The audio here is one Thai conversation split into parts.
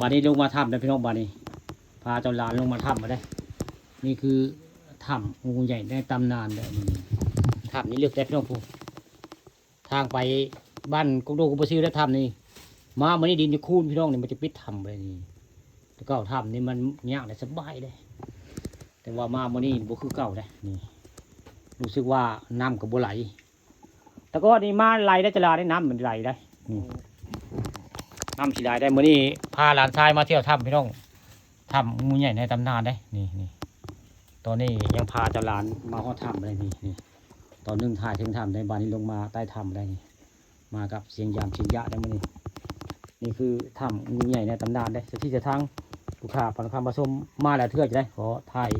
บานี้ลงมาถ้ำนะพี่น้องบานี้พาเจ้าหลานลงมาถ้ำมาได้นี่คือถ้ำงูใหญ่ในตำนานเลยถ้ำนี้เลือกแต่พี่น้องผู้ทางไปบ้านกุ๊กโดกุ๊บซิวและถ้ำนี่มามันนี่ดินจะคูนพี่น้องนี่มันจะปิดถ้ำไปนี่แล้วก็ถ้ำนี่มันยากเลยสบายเลยแต่ว่ามามันนี่บุคือเก่าเลยนี่รู้สึกว่าน้ำกับบัวไหลแต่ก็นี่มาไหลได้จะลาได้น้ำมันไหลได้น้ำสีไหลได้เมื่อนี้พาหลานชายมาเที่ยวถ้ำพี่น้องถ้ำงูใหญ่ในตำนานได้นี่ตอนนี้ยังพาเจ้าหลานมาฮอดถ้ำเลยนี่ตอนนึงถ่ายถึงถ้ำในบ้านนี้ลงมาใต้ถ้ำได้นี่มากับเสียงยามเสียงยะได้มื่อนี้นี่คือถ้ำงูใหญ่ในตำนานได้ที่จะทั้งลูกค้าผ่านคำผสมมาแล้วเทื่อจะได้ขอถ่าย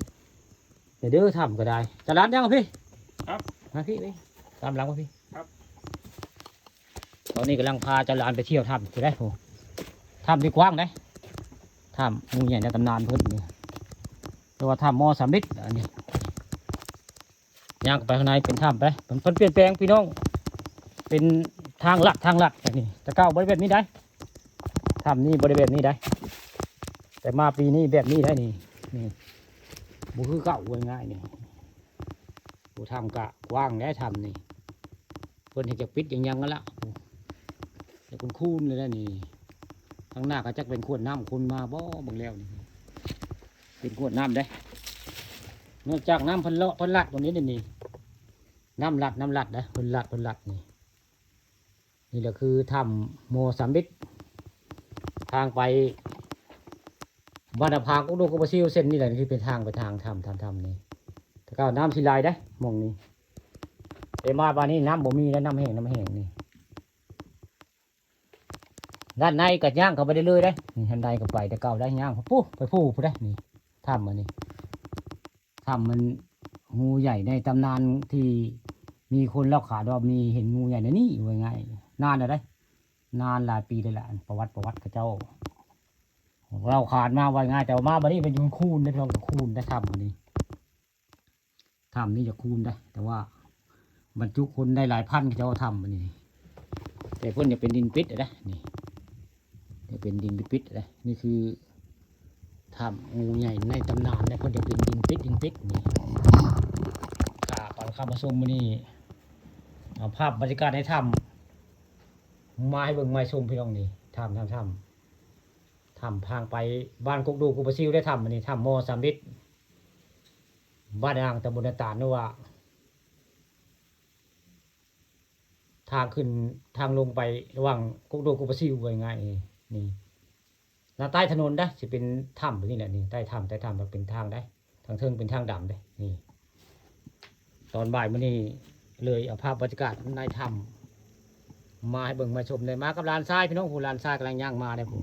เดี๋ยวถ้ำก็ได้เจ้าหลานยังพี่ครับมาพี่ตามหลังมาพี่ครับตอนนี้กำลังพาเจ้าหลานไปเที่ยวถ้ำจะได้โหถ้ำที่กว้างได้ถ้ำงูใหญ่ในตำนานเพิ่นนี่เรียกว่าถ้ำมอสามฤทธิ์อันนี้ย่างไปข้างในเป็นถ้ำไปมันเปลี่ยนแปลงพี่น้องเป็นทางลัดแบบนี้แต่เก้าบริเวณนี้ได้ถ้ำนี้บริเวณนี้ได้แต่มาปีนี้แบบนี้ได้นี่บุคือเก่าง่ายนี่บุทำกะกว้างได้ทำนี่เพิ่นเห็นจะปิดยังกันละแต่คุณคูนเลยนะนี่ข้างหน้าก็จะเป็นขวดน้ำคุณมาบ่บางแล้วนี่เป็นขวดน้ำได้นอกจากน้ำพันเลาะพันลัดตรงนี้นี่น้ำลัดนะพันลัดนี่แหละคือถ้ำโมซัมบิกทางไปบ้านพางกุ๊กโดกุบซิลเส้นนี่แหละที่เป็นทางไปทางถ้ำนี่แต่ก็น้ำสีลายได้มองนี่แต่มาบ้านนี้น้ำบ่มีแล้วน้ำแห้งนี่ด้านในกัดย่างเข้าไปได้เลยได้นี่ทันใดก็ไปแต่เก่าได้ย่างปุ๊บไปผู้ได้นี่ถ้ำมันนี่ถ้ำมันงูใหญ่ในตำนานที่มีคนเล่าขานว่ามีเห็นงูใหญ่ในนี่ว่าไงนานเลยได้นานหลายปีเลยแหละประวัติกับเจ้าเราขาดมาว่าง่ายแต่ว่ามาบันนี้เป็นยุงคูนได้เพียงคูนได้ทำบันนี้ทำนี่จะคูนได้แต่ว่าบรรจุคนได้หลายพันเขาทำบันนี้แต่เพื่อนจะเป็นดินปิดนะนี่จะเป็นดินปิดนะนี่คือทำงูใหญ่ในตำนานนะเพื่อนจะเป็นดินปิดนี่ขาปานข้ามผสมบันนี้เอาภาพบรรยากาศในถ้ำมาให้เบิ่งมาชมพี่น้องนี่ถ้ำทางไปบ้านกุ๊กดูกุบซิลได้ทำอันนี้ทำมอสามฤทธิ์บ้านอ่างตำบลตาลนี่ว่าทางขึ้นทางลงไประหว่างกุ๊กดูกุบซิลไว้ง่ายนี่หน้าใต้ถนนได้จะเป็นถ้ำแบบนี้แหละนี่ใต้ถ้ำแบบเป็นทางได้ทางเทิงเป็นทางดำได้นี่ตอนบ่ายมื้อนี้เลยเอาภาพบรรยากาศในถ้ำมาให้เบิ่งมาชมเลยมากับลานทรายพี่น้องผู้ลานทรายกำลังย่างมาเลยผม